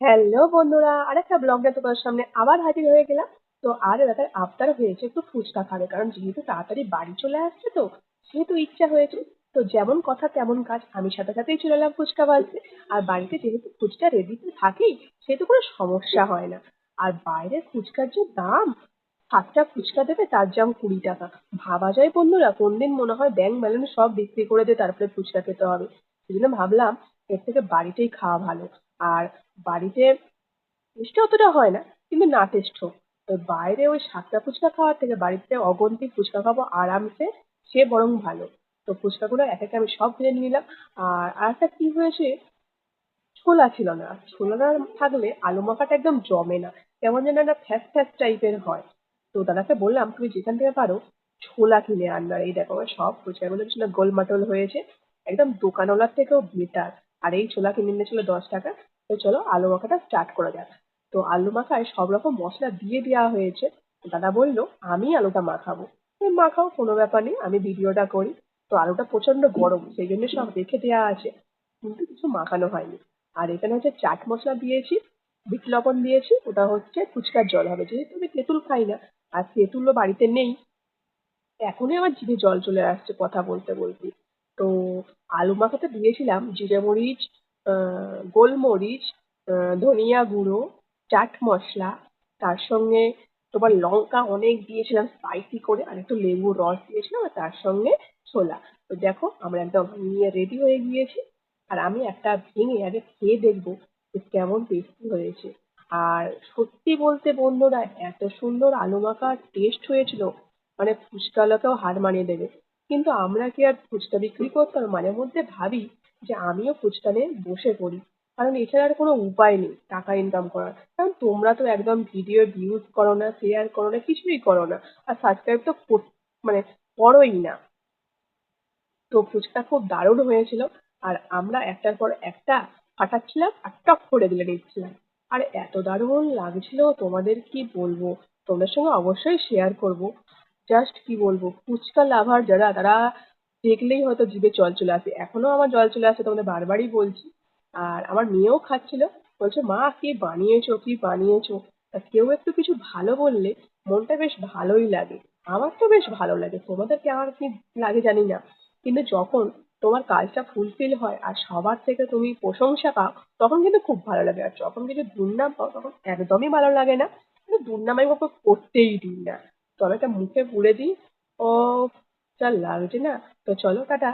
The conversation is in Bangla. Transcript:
হ্যালো বন্ধুরা, আরেকটা ব্লগ নিয়ে তোমাদের সামনে আবার হাজির হয়ে গেলাম। তো আর এলাকার আবদার হয়েছে একটু ফুচকা খাবে, কারণ যেহেতু তাড়াতাড়ি বাড়ি চলে আসছে, তো সেহেতু ইচ্ছা হয়েছে। তো যেমন কথা তেমন কাজ, আমি সাথে সাথেই চলে এলাম ফুচকা বাজতে। আর বাড়িতে যেহেতু ফুচকা রেডিতে থাকেই, সেহেতু কোনো সমস্যা হয় না। আর বাইরের ফুচকার যে দাম, 7টা ফুচকা দেবে তার দাম 20 টাকা। ভাবা যায় বন্ধুরা, কোনদিন মনে হয় ব্যাংক ব্যালেন্স সব বিক্রি করে দিয়ে তারপরে ফুচকা খেতে হবে। সেজন্য ভাবলাম এর থেকে বাড়িতেই খাওয়া ভালো। আর বাড়িতে টেস্ট অতটা হয় না, কিন্তু না টেস্ট হোক। তো বাইরে ওই 7টা ফুচকা খাওয়ার থেকে বাড়িতে অগন্তি ফুচকা খাবো আরামসে, সে বরং ভালো। তো ফুচকাগুলো এক একে আমি সব কিনে নিয়ে নিলাম। আর আরেকটা কি হয়েছে, ছোলা ছিল না। ছোলা না থাকলে আলু মাখাটা একদম জমে না, কেমন যেন একটা ফ্যাস ফ্যাস টাইপের হয়। তো দাদাকে বললাম তুমি যেখান থেকে পারো ছোলা কিনে আনবে। আর এই দেখো আমার সব ফুচকাগুলো ছিল গোলমাটোল হয়েছে, একদম দোকানওয়ালার থেকেও বেটার। আর এই ছোলা কিনে এনেছিল 10 টাকা। তো চলো আলু মাখাটা স্টার্ট করা যাক। তো আলু মাখায় সব রকম মশলা দিয়ে দেওয়া হয়েছে। দাদা বললো আমি আলুটা মাখাবো। তুমি মাখাও, কোনো ব্যাপার নেই, আমি ভিডিওটা করি। তো আলুটা প্রচন্ড গরম, সেই জন্য সব রেখে দেওয়া আছে, কিন্তু কিছু মাখানো হয়নি। আর এখানে হচ্ছে চাট মশলা দিয়েছি, বিট লবণ দিয়েছি, ওটা হচ্ছে ফুচকার জল হবে, যেহেতু আমি তেঁতুল খাই না। আর তেঁতুলও বাড়িতে নেই। এখনই আমার জিভে জল চলে আসছে কথা বলতে বলতে। তো আলু মাখাতে দিয়েছিলাম জিরে মরিচ, গোলমরিচ, ধনিয়া গুঁড়ো, চাট মশলা, তার সঙ্গে তোমার লঙ্কা অনেক দিয়েছিলাম স্পাইসি করে, আর একটু লেবুর রস দিয়েছিলাম, আর তার সঙ্গে ছোলা। তো দেখো আমরা একদম নিয়ে রেডি হয়ে গিয়েছি। আর আমি একটা ভেঙে আগে খেয়ে দেখবো যে কেমন টেস্টি হয়েছে। আর সত্যি বলতে বন্ধুরা, এত সুন্দর আলু মাখার টেস্ট হয়েছিল, মানে ফুচকাওয়ালাকেও হার মানিয়ে দেবে। কিন্তু আমরা কি আর ফুচকা বিক্রি করতাম? মাঝে মধ্যে ভাবি যে আমিও ফুচকা নিয়ে বসে পড়ি, কারণ এছাড়া আর কোনো উপায় নেই টাকা ইনকাম করার। কারণ তোমরা তো একদম ভিডিও ভিউজ করো না, শেয়ার করো না, কিছুই করো না। আর সাবস্ক্রাইব তো মানে করোই না। তো ফুচকা খুব দারুণ হয়েছিল। আর আমরা একটার পর একটা ফাটাচ্ছিলাম আর টক করে দিলে নিচ্ছিলাম। আর এত দারুণ লাগছিল, তোমাদের কি বলবো, তোমাদের সঙ্গে অবশ্যই শেয়ার করব। জাস্ট কি বলবো, ফুচকা লাভার যারা, তারা দেখলেই হয়তো জিভে জল চলে আসে। এখনো আমার জল চলে আসে, তোমাদের বারবারই বলছি। আর আমার মেয়েও খাচ্ছিল, বলছে মা কি বানিয়েছো, কি বানিয়েছো। তা কেউ একটু কিছু ভালো বললে মনটা বেশ ভালোই লাগে। আমার তো বেশ ভালো লাগে, তোমাদের কেমন কি লাগে জানি না, কিন্তু যখন তোমার কাজটা ফুলফিল হয় আর সবার থেকে তুমি প্রশংসা পাও, তখন কিন্তু খুব ভালো লাগে। আর যখন কিছু দুর্নাম পাও তখন একদমই ভালো লাগে না। কিন্তু দুর্নাম আমি কাউকে করতেই দিই না। তো আমি একটা মুখে পুড়ে দিই, ও যা লাগছে না। তো চলো টাটা।